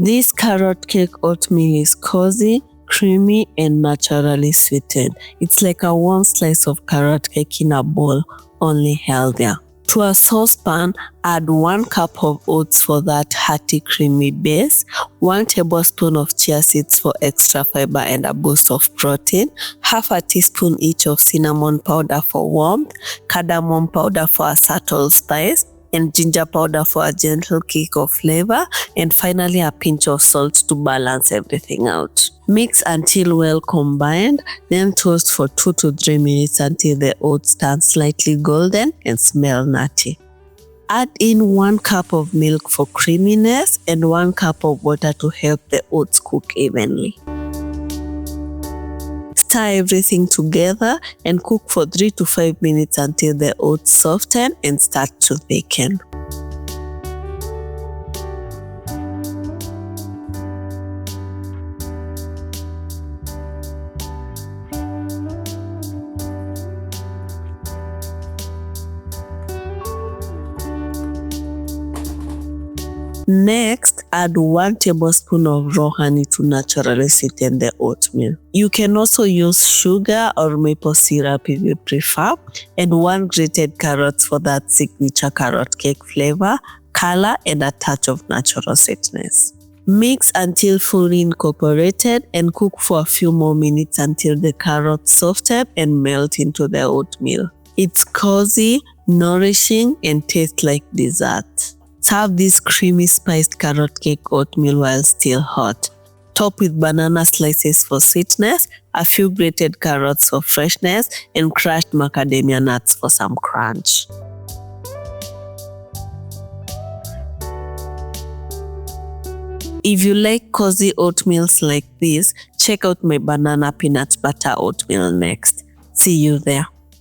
This carrot cake oatmeal is cozy, creamy, and naturally sweetened. It's like a warm slice of carrot cake in a bowl, only healthier. To a saucepan, add 1 cup of oats for that hearty, creamy base, 1 tablespoon of chia seeds for extra fiber and a boost of protein, half a teaspoon each of cinnamon powder for warmth, cardamom powder for a subtle spice, and ginger powder for a gentle kick of flavor, and finally a pinch of salt to balance everything out. Mix until well combined, then toast for 2 to 3 minutes until the oats turn slightly golden and smell nutty. Add in 1 cup of milk for creaminess and 1 cup of water to help the oats cook evenly. Stir everything together and cook for 3 to 5 minutes until the oats soften and start to thicken. Next, add 1 tablespoon of raw honey to naturally sweeten the oatmeal. You can also use sugar or maple syrup if you prefer, and 1 grated carrot for that signature carrot cake flavor, color, and a touch of natural sweetness. Mix until fully incorporated and cook for a few more minutes until the carrots soften and melt into the oatmeal. It's cozy, nourishing, and tastes like dessert. Serve this creamy spiced carrot cake oatmeal while still hot. Top with banana slices for sweetness, a few grated carrots for freshness, and crushed macadamia nuts for some crunch. If you like cozy oatmeals like this, check out my banana peanut butter oatmeal next. See you there.